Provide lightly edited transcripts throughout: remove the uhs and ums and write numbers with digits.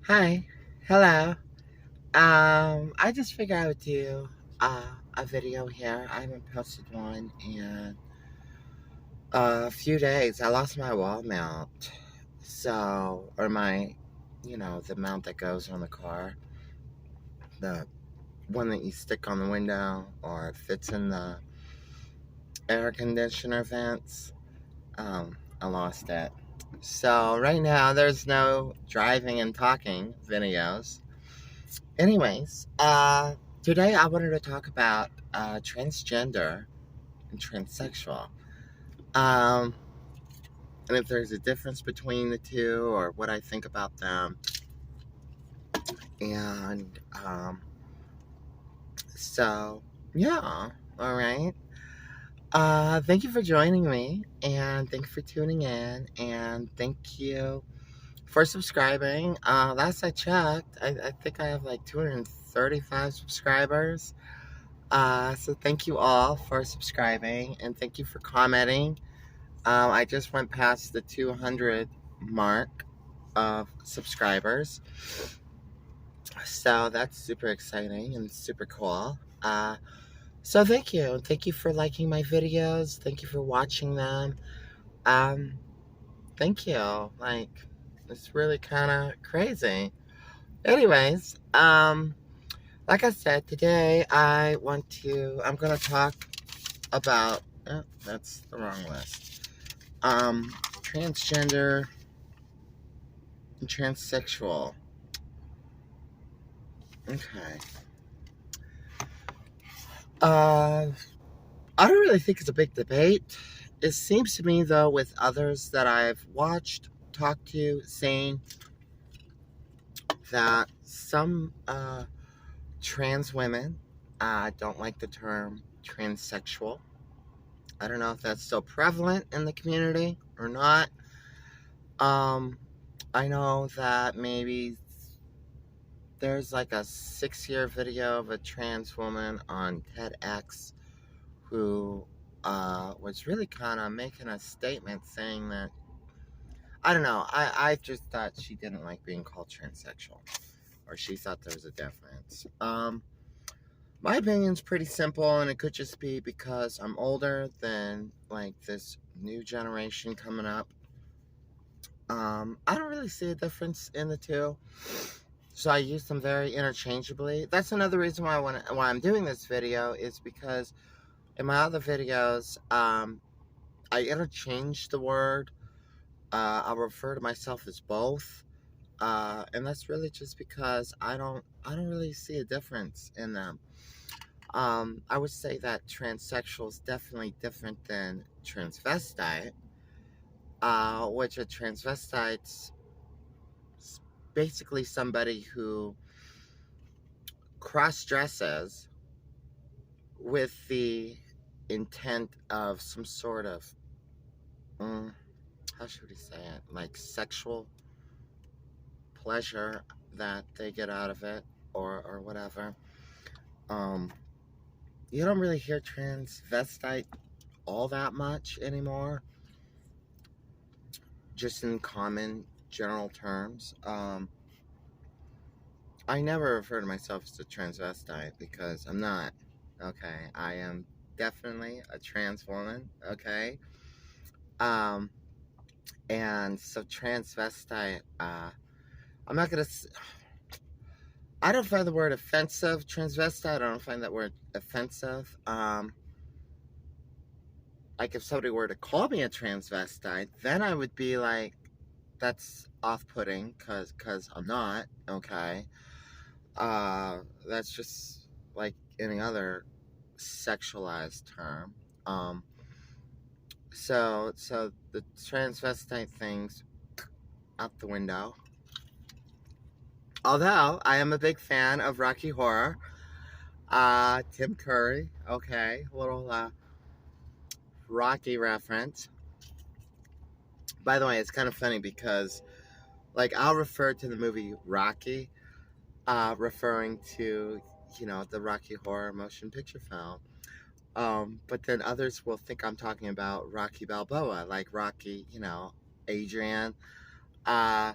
Hi, hello. I just figured I would do a video here. I haven't posted one in a few days. I lost my wall mount, or the mount that goes on the car, the one that you stick on the window or it fits in the air conditioner vents. I lost it. So right now there's no driving and talking videos. Anyways, today I wanted to talk about transgender and transsexual. Um, and if there's a difference between the two or what I think about them. And so, yeah, all right. Thank you for joining me and thank you for tuning in and thank you for subscribing. Last I checked, I think I have like 235 subscribers. So thank you all for subscribing and thank you for commenting. I just went past the 200 mark of subscribers. So that's super exciting and super cool. So thank you. Thank you for liking my videos. Thank you for watching them. Um, Thank you. Like, it's really kind of crazy. Anyways, like I said, today I'm going to talk about, that's the wrong list. Transgender and transsexual. Okay. Uh, I don't really think it's a big debate. It seems to me, though, with others that I've watched, talked to, seen, that some trans women don't like the term transsexual. I don't know if that's still prevalent in the community or not. Um, I know that maybe there's like a 6-year video of a trans woman on TEDx who was really kind of making a statement saying that, I don't know, I just thought she didn't like being called transsexual, or she thought there was a difference. My opinion's pretty simple, and it could just be because I'm older than like this new generation coming up. I don't really see a difference in the two, so I use them very interchangeably. That's another reason why I'm doing this video is because in my other videos, I interchange the word. I'll refer to myself as both, and that's really just because I don't really see a difference in them. I would say that transsexual is definitely different than transvestite, which a transvestite's basically somebody who cross dresses with the intent of some sort of, how should we say it, like sexual pleasure that they get out of it, or whatever. Um, you don't really hear transvestite all that much anymore, just in common general terms. I never refer to myself as a transvestite because I'm not. Okay, I am definitely a trans woman. Okay, um, and so transvestite. I'm not gonna. I don't find the word offensive. Transvestite. I don't find that word offensive. Like if somebody were to call me a transvestite, then I would be like, that's off-putting because I'm not. Okay, that's just like any other sexualized term. Um, so the transvestite thing's out the window. Although I am a big fan of Rocky Horror, Tim Curry. Okay, a little Rocky reference. By the way, it's kind of funny because like I'll refer to the movie Rocky, referring to the Rocky Horror motion picture film. But then others will think I'm talking about Rocky Balboa, like Rocky, Adrian. Uh,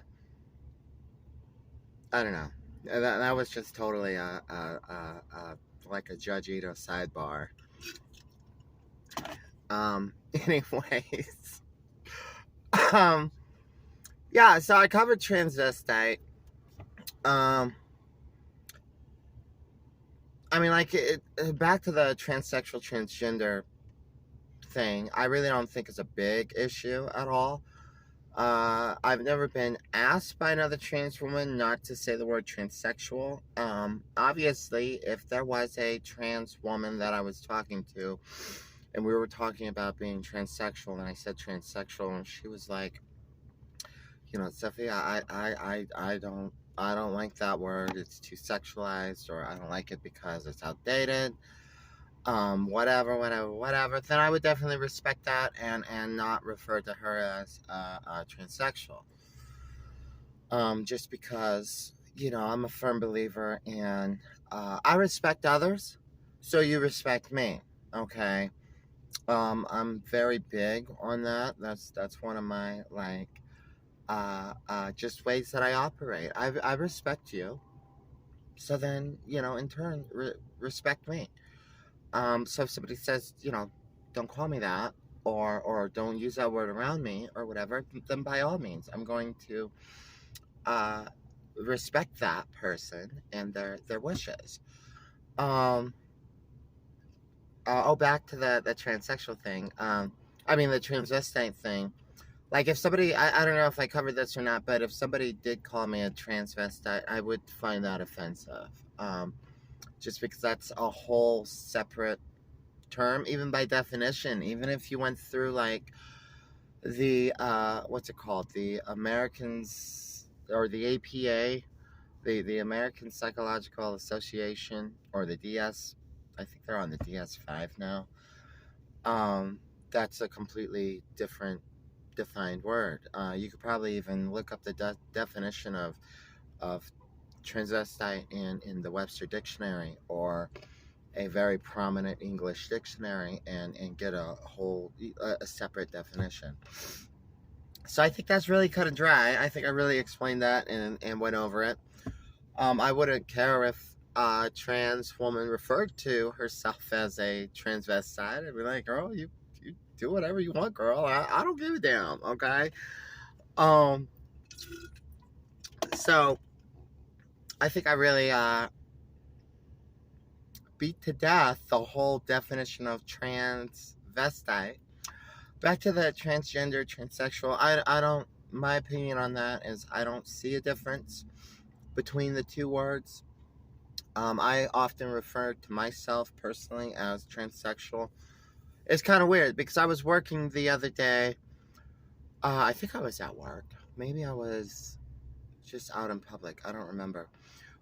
I don't know. That was just totally like a Judge Ito sidebar. Anyways, um, yeah. So I covered transvestite. Um, I mean, like back to the transsexual transgender thing. I really don't think it's a big issue at all. I've never been asked by another trans woman not to say the word transsexual. Obviously, if there was a trans woman that I was talking to, and we were talking about being transsexual, and I said transsexual, and she was like, Sophia, I don't like that word. It's too sexualized, or I don't like it because it's outdated. Whatever. Then I would definitely respect that and not refer to her as transsexual. Just because I'm a firm believer in I respect others, so you respect me. Okay. I'm very big on that. That's one of my just ways that I operate. I respect you, so then in turn respect me. So if somebody says, don't call me that, or don't use that word around me, or whatever, then by all means, I'm going to uh, respect that person and their wishes. Um, back to the transsexual thing. I mean the transvestite thing. Like if somebody, I don't know if I covered this or not, but if somebody did call me a transvestite, I would find that offensive. Just because that's a whole separate term, even by definition. Even if you went through like the what's it called, the Americans or the APA, the American Psychological Association, or the DS, I think they're on the DS5 now. um that's a completely different defined word. You could probably even look up the definition of transvestite in the Webster dictionary, or a very prominent English dictionary, and get a whole a separate definition. So I think that's really cut and dry. I think I really explained that and went over it. I wouldn't care if a trans woman referred to herself as a transvestite. I'd be like, girl, you do whatever you want, girl. I don't give a damn. Okay. Um. So I think I really beat to death the whole definition of transvestite. Back to the transgender, transsexual. I don't. My opinion on that is I don't see a difference between the two words. I often refer to myself personally as transsexual. It's kind of weird because I was working the other day. I think I was at work. Maybe I was just out in public. I don't remember.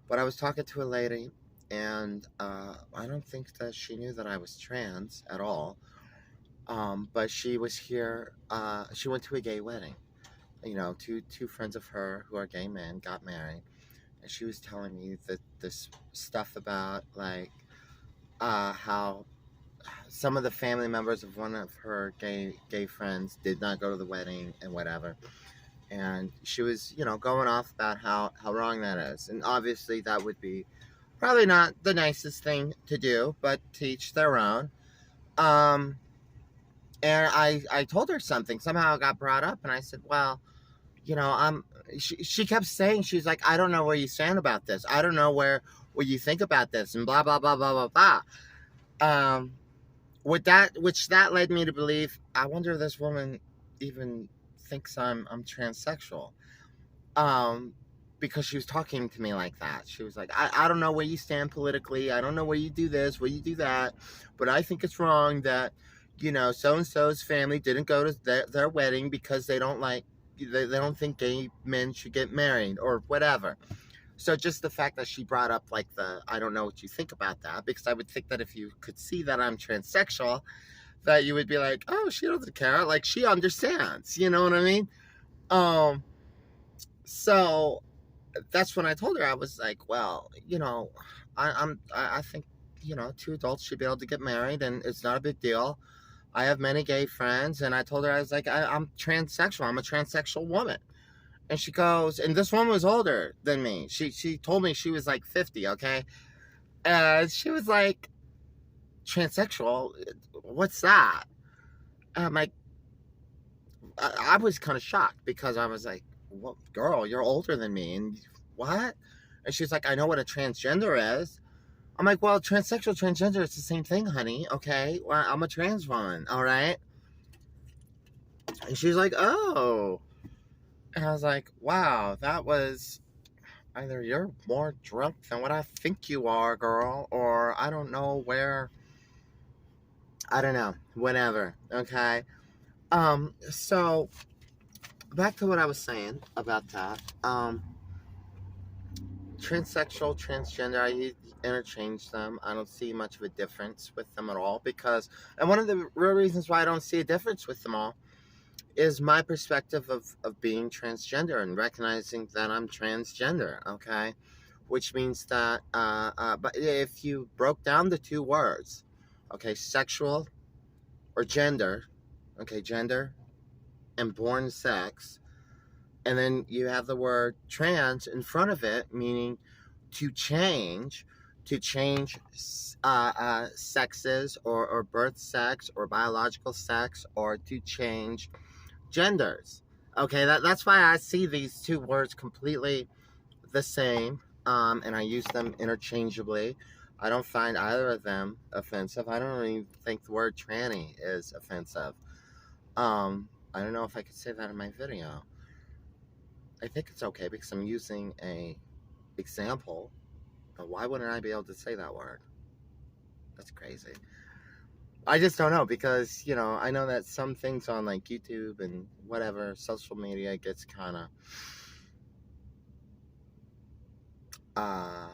But I was talking to a lady, and I don't think that she knew that I was trans at all. But she was here. She went to a gay wedding. Two friends of her who are gay men got married, and she was telling me that this stuff about like how some of the family members of one of her gay friends did not go to the wedding and whatever. And she was, going off about how wrong that is. And obviously that would be probably not the nicest thing to do, but to each their own. Um, and I told her something. Somehow it got brought up, and I said, well, I'm. She kept saying, she's like, I don't know where you stand about this. I don't know where you think about this, and blah blah blah blah blah blah. Which that led me to believe, I wonder if this woman even thinks I'm transsexual. Um, because she was talking to me like that. She was like, I don't know where you stand politically. I don't know where you do this, where you do that, but I think it's wrong that so and so's family didn't go to their wedding because they don't like they don't think gay men should get married or whatever. So just the fact that she brought up like I don't know what you think about that, because I would think that if you could see that I'm transsexual, that you would be like, oh, she doesn't care, like she understands, you know what I mean? Um, so that's when I told her, I was like, well, I think two adults should be able to get married, and it's not a big deal. I have many gay friends, and I told her, I was like, I'm transsexual. I'm a transsexual woman. And she goes, and this woman was older than me. She told me she was like 50, okay? And she was like, transsexual? What's that? And I'm like, I was kind of shocked because I was like, what, girl, you're older than me. And what? And she's like, I know what a transgender is. I'm like, well, transsexual, transgender, it's the same thing, honey. Okay. Well, I'm a trans woman. All right. And she's like, oh. And I was like, wow, that was either you're more drunk than what I think you are, girl, or I don't know where, I don't know, whatever. Okay. So back to what I was saying about that. Transsexual, transgender, I interchange them. I don't see much of a difference with them at all because, and one of the real reasons why I don't see a difference with them all is my perspective of being transgender and recognizing that I'm transgender, okay? Which means that, but if you broke down the two words, okay, sexual or gender, okay, gender and born sex, and then you have the word trans in front of it, meaning to change, sexes or birth sex or biological sex or to change genders. Okay, that's why I see these two words completely the same, and I use them interchangeably. I don't find either of them offensive. I don't even think the word tranny is offensive. I don't know if I could say that in my video. I think it's okay because I'm using a example. But why wouldn't I be able to say that word? That's crazy. I just don't know because, I know that some things on like YouTube and whatever, social media gets kind of, I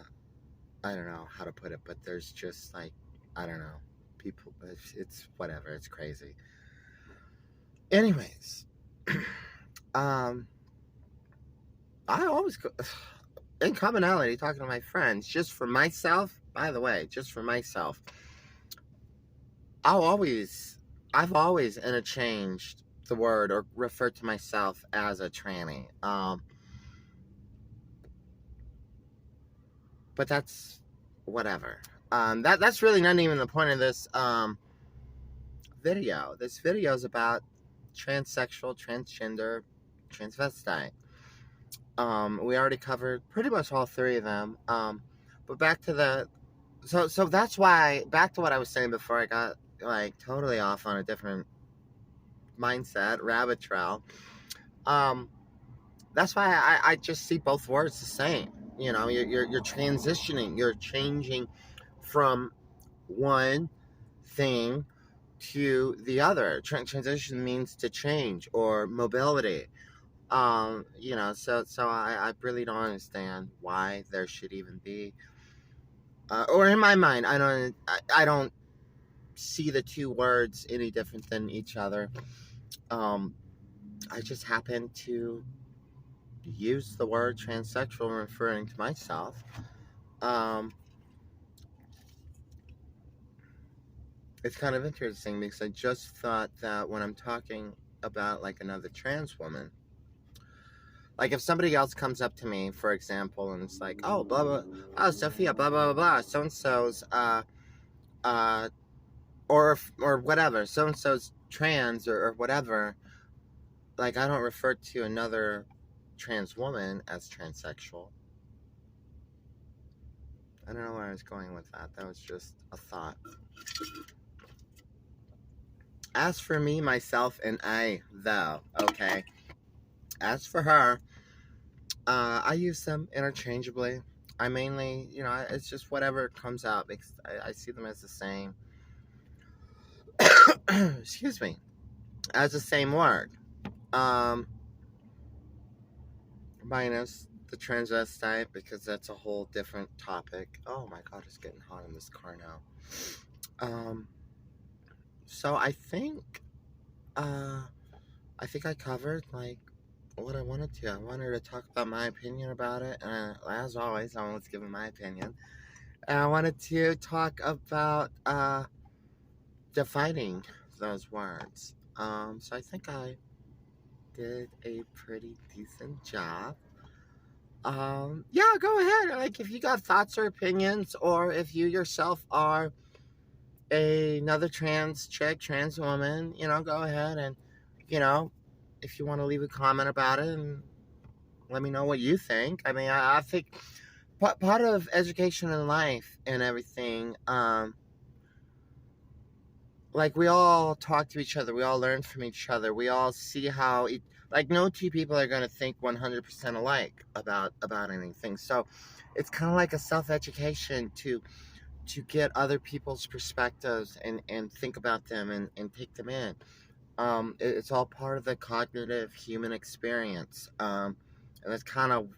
don't know how to put it, but there's just like, I don't know, people, it's whatever, it's crazy. Anyways, I always go, in commonality, talking to my friends, just for myself, by the way, just for myself, I've always interchanged the word or referred to myself as a tranny. But that's whatever. That's really not even the point of this video. This video is about transsexual, transgender, transvestite. We already covered pretty much all three of them. But back to so that's why, back to what I was saying before I got like totally off on a different mindset, rabbit trail. That's why I just see both words the same. You're transitioning, you're changing from one thing to the other. Transition means to change or mobility. So I really don't understand why there should even be, or in my mind, I don't see the two words any different than each other. I just happen to use the word transsexual referring to myself. It's kind of interesting because I just thought that when I'm talking about like another trans woman, like if somebody else comes up to me, for example, and it's like, oh, blah blah, oh, Sophia, blah blah blah blah, so and so's, uh, or whatever, so and so's trans or whatever. Like I don't refer to another trans woman as transsexual. I don't know where I was going with that. That was just a thought. As for me, myself, and I, though, okay. As for her, I use them interchangeably. I mainly, it's just whatever comes out because I see them as the same. Excuse me, as the same word. Minus the transvestite because that's a whole different topic. Oh my god, it's getting hot in this car now. So I think I covered like what I wanted to. I wanted to talk about my opinion about it, and as always, I was giving my opinion. And I wanted to talk about defining those words. So I think I did a pretty decent job. Yeah, go ahead. Like, if you got thoughts or opinions, or if you yourself are another trans chick, trans woman, go ahead and, you know, if you want to leave a comment about it and let me know what you think. I mean, I think part of education in life and everything, like, we all talk to each other, we all learn from each other, we all see how like, no two people are going to think 100% alike about anything. So it's kind of like a self-education to get other people's perspectives and think about them and take them in. It's all part of the cognitive human experience, and that's kind of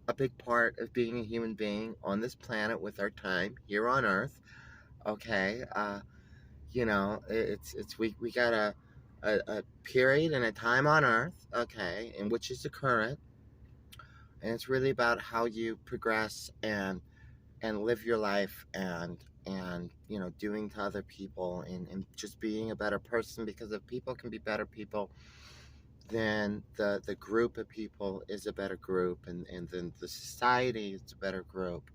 a big part of being a human being on this planet with our time here on Earth. Okay, we got a period and a time on Earth, okay, and which is the current, and it's really about how you progress and live your life and doing to other people and just being a better person, because if people can be better people, then the group of people is a better group, and then the society is a better group.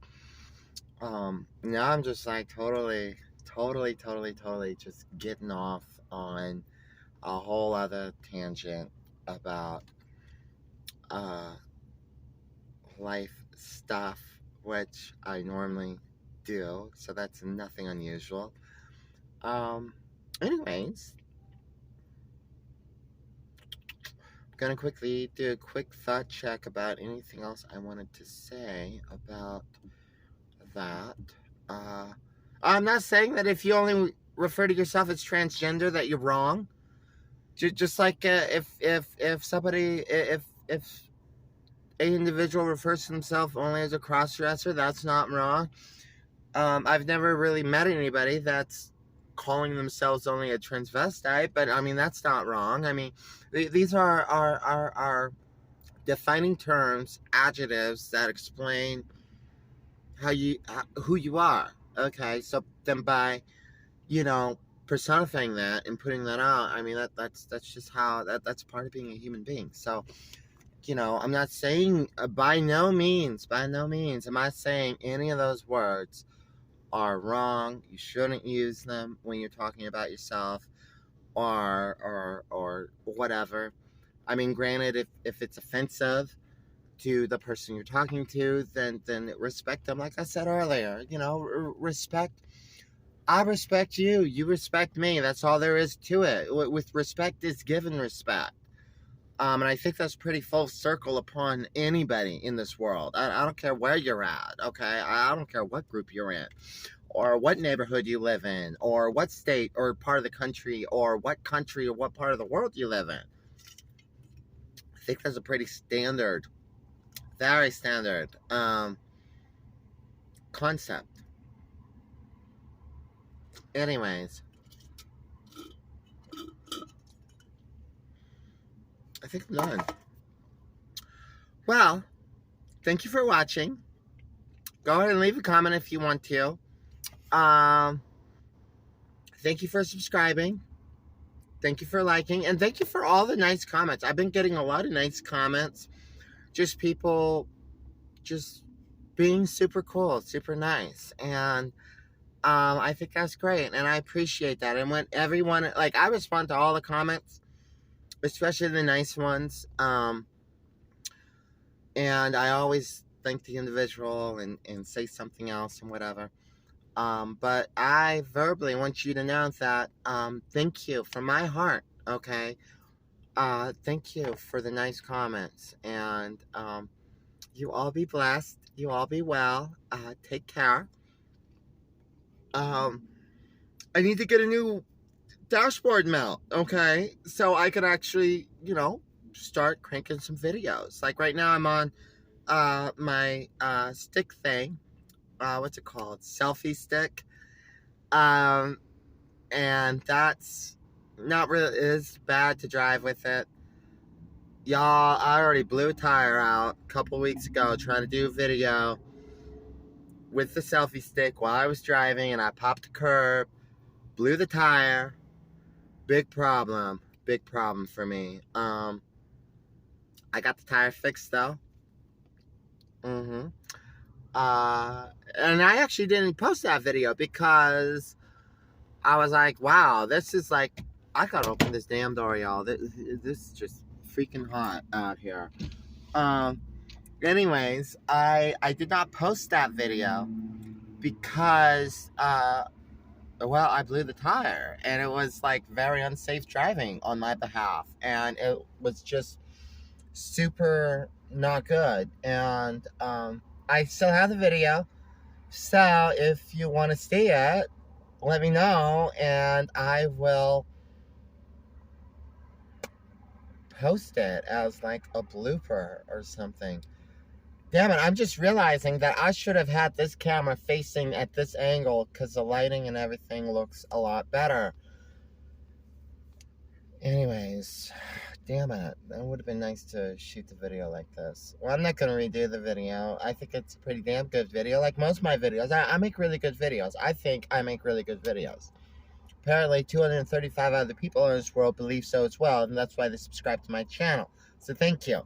Now I'm just like totally just getting off on a whole other tangent about uh life stuff, which I normally do, so that's nothing unusual. Um, Anyways, I'm gonna quickly do a quick thought check about anything else I wanted to say about that. Uh, I'm not saying that if you only refer to yourself as transgender that you're wrong. Just like if somebody if a individual refers to himself only as a cross-dresser, that's not wrong. I've never really met anybody that's calling themselves only a transvestite, but I mean, that's not wrong. I mean, these are defining terms, adjectives that explain who you are. Okay, so then by you know personifying that and putting that out, I mean that's just how that's part of being a human being. So I'm not saying by no means am I saying any of those words are wrong. You shouldn't use them when you're talking about yourself or whatever. I mean, granted, if it's offensive to the person you're talking to, then respect them. Like I said earlier, respect. I respect you. You respect me. That's all there is to it. With respect is given respect. And I think that's pretty full circle upon anybody in this world. I don't care where you're at, okay? I don't care what group you're in, or what neighborhood you live in, or what state or part of the country, or what country or what part of the world you live in. I think that's a pretty standard, very standard concept. Anyways, I think I'm done. Well, thank you for watching. Go ahead and leave a comment if you want to. Thank you for subscribing. Thank you for liking. And thank you for all the nice comments. I've been getting a lot of nice comments. Just people just being super cool, super nice. And I think that's great. And I appreciate that. And when everyone, like, I respond to all the comments, especially the nice ones. And I always thank the individual and say something else and whatever. But I verbally want you to know that thank you from my heart, okay? Thank you for the nice comments. And you all be blessed. You all be well. Take care. I need to get a new dashboard mount, okay? So I could actually, start cranking some videos. Like right now I'm on my stick thing. What's it called? Selfie stick. And that's not really, it is bad to drive with it. Y'all, I already blew a tire out a couple weeks ago trying to do a video with the selfie stick while I was driving, and I popped the curb, blew the tire. Big problem for me. I got the tire fixed though. Mm-hmm. And I actually didn't post that video because I was like, wow, this is like, I gotta open this damn door, y'all. This is just freaking hot out here. Um, Anyways, I did not post that video because, well, I blew the tire and it was like very unsafe driving on my behalf. And it was just super not good. And, I still have the video. So if you want to see it, let me know and I will post it as like a blooper or something. Damn it, I'm just realizing that I should have had this camera facing at this angle because the lighting and everything looks a lot better. Anyways, damn it. That would have been nice to shoot the video like this. Well, I'm not going to redo the video. I think it's a pretty damn good video. Like most of my videos, I make really good videos. I think I make really good videos. Apparently, 235 other people in this world believe so as well, and that's why they subscribe to my channel. So thank you.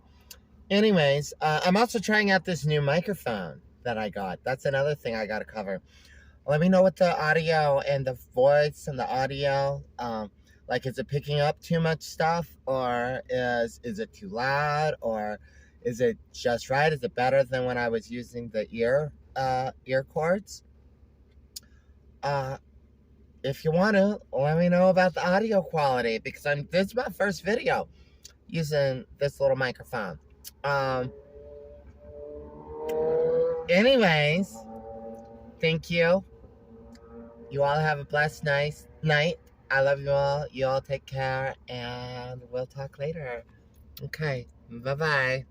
Anyways, I'm also trying out this new microphone that I got. That's another thing I got to cover. Let me know what the audio and the voice and the audio, like, is it picking up too much stuff, or is it too loud, or is it just right? Is it better than when I was using the ear cords? If you want to, let me know about the audio quality because this is my first video using this little microphone. Anyways, thank you. You all have a blessed night. I love you all. You all take care, and we'll talk later. Okay, bye-bye.